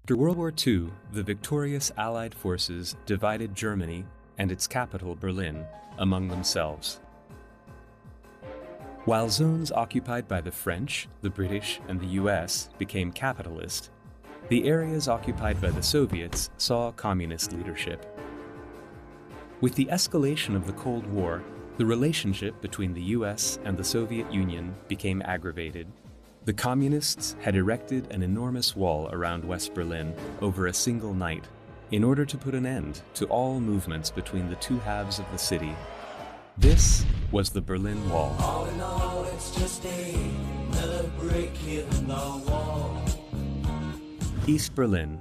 After World War II, the victorious Allied forces divided Germany and its capital, Berlin, among themselves. While zones occupied by the French, the British, and the US became capitalist, the areas occupied by the Soviets saw communist leadership. With the escalation of the Cold War, the relationship between the US and the Soviet Union became aggravated. The communists had erected an enormous wall around West Berlin over a single night in order to put an end to all movements between the two halves of the city. This was the Berlin Wall. All in all, it's just another break in the wall. East Berlin,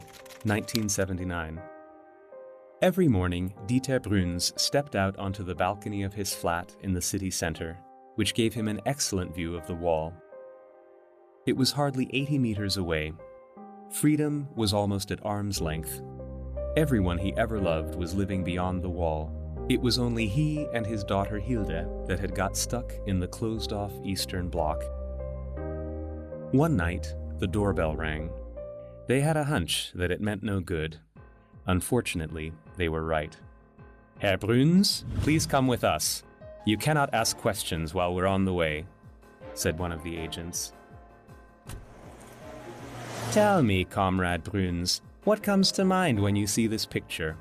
1979. Every morning, Dieter Bruns stepped out onto the balcony of his flat in the city center, which gave him an excellent view of the wall. It was hardly 80 meters away. Freedom was almost at arm's length. Everyone he ever loved was living beyond the wall. It was only he and his daughter Hilde that had got stuck in the closed-off Eastern Bloc. One night, the doorbell rang. They had a hunch that it meant no good. Unfortunately, they were right. "Herr Bruns, please come with us. You cannot ask questions while we're on the way," said one of the agents. "Tell me, Comrade Bruns, what comes to mind when you see this picture?"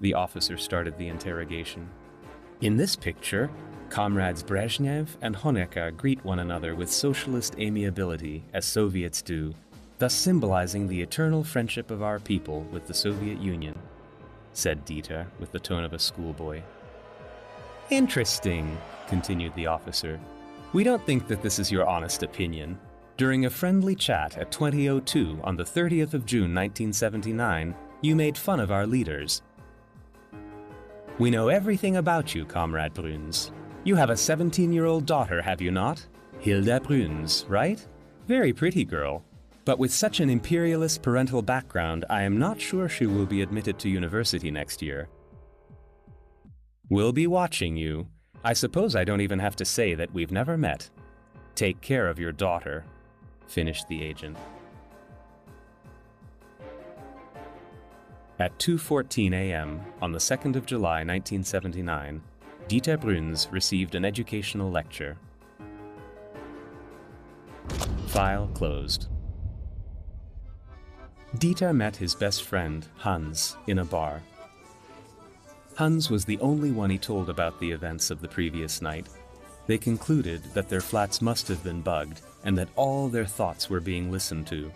The officer started the interrogation. "In this picture, comrades Brezhnev and Honecker greet one another with socialist amiability, as Soviets do, thus symbolizing the eternal friendship of our people with the Soviet Union," said Dieter with the tone of a schoolboy. "Interesting," continued the officer. "We don't think that this is your honest opinion. During a friendly chat at 2002 on the 30th of June 1979, you made fun of our leaders. We know everything about you, Comrade Bruns. You have a 17-year-old daughter, have you not? Hilde Bruns, right? Very pretty girl. But with such an imperialist parental background, I am not sure she will be admitted to university next year. We'll be watching you. I suppose I don't even have to say that we've never met. Take care of your daughter," finished the agent. At 2:14 a.m. on the 2nd of July 1979, Dieter Bruns received an educational lecture. File closed. Dieter met his best friend, Hans, in a bar. Hans was the only one he told about the events of the previous night. They concluded that their flats must have been bugged and that all their thoughts were being listened to.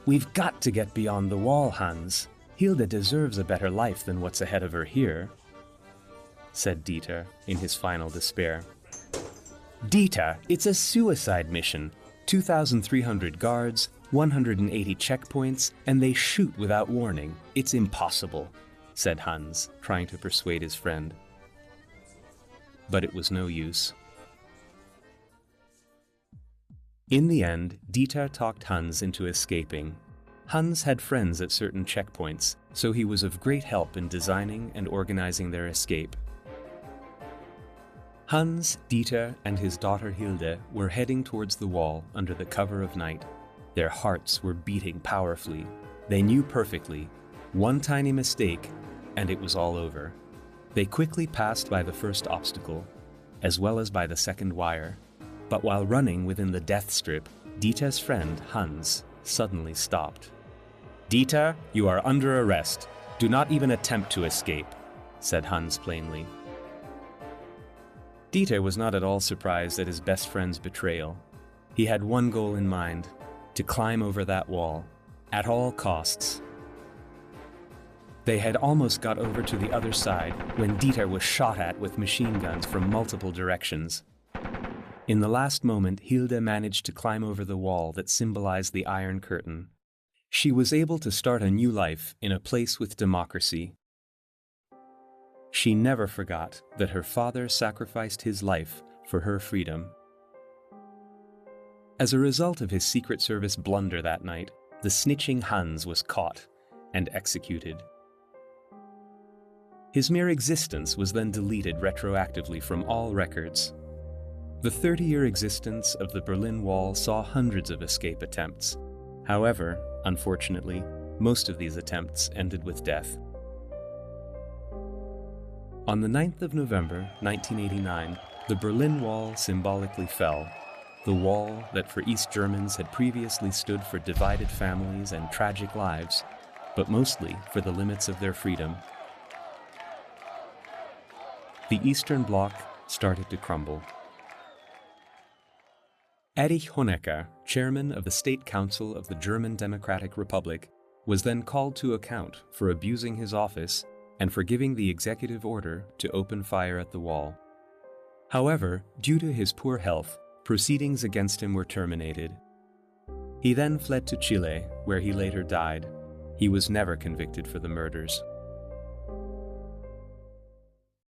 "We've got to get beyond the wall, Hans. Hilde deserves a better life than what's ahead of her here," said Dieter in his final despair. "Dieter, it's a suicide mission. 2,300 guards, 180 checkpoints, and they shoot without warning. It's impossible," said Hans, trying to persuade his friend. But it was no use. In the end, Dieter talked Hans into escaping. Hans had friends at certain checkpoints, so he was of great help in designing and organizing their escape. Hans, Dieter, and his daughter Hilde were heading towards the wall under the cover of night. Their hearts were beating powerfully. They knew perfectly. One tiny mistake, and it was all over. They quickly passed by the first obstacle, as well as by the second wire. But while running within the death strip, Dieter's friend, Hans, suddenly stopped. "Dieter, you are under arrest. Do not even attempt to escape," said Hans plainly. Dieter was not at all surprised at his best friend's betrayal. He had one goal in mind: to climb over that wall, at all costs. They had almost got over to the other side when Dieter was shot at with machine guns from multiple directions. In the last moment, Hilde managed to climb over the wall that symbolized the Iron Curtain. She was able to start a new life in a place with democracy. She never forgot that her father sacrificed his life for her freedom. As a result of his Secret Service blunder that night, the snitching Hans was caught and executed. His mere existence was then deleted retroactively from all records. The 30-year existence of the Berlin Wall saw hundreds of escape attempts. However, Unfortunately, most of these attempts ended with death. On the 9th of November, 1989, the Berlin Wall symbolically fell, the wall that for East Germans had previously stood for divided families and tragic lives, but mostly for the limits of their freedom. The Eastern Bloc started to crumble. Erich Honecker, chairman of the State Council of the German Democratic Republic, was then called to account for abusing his office and for giving the executive order to open fire at the wall. However, due to his poor health, proceedings against him were terminated. He then fled to Chile, where he later died. He was never convicted for the murders.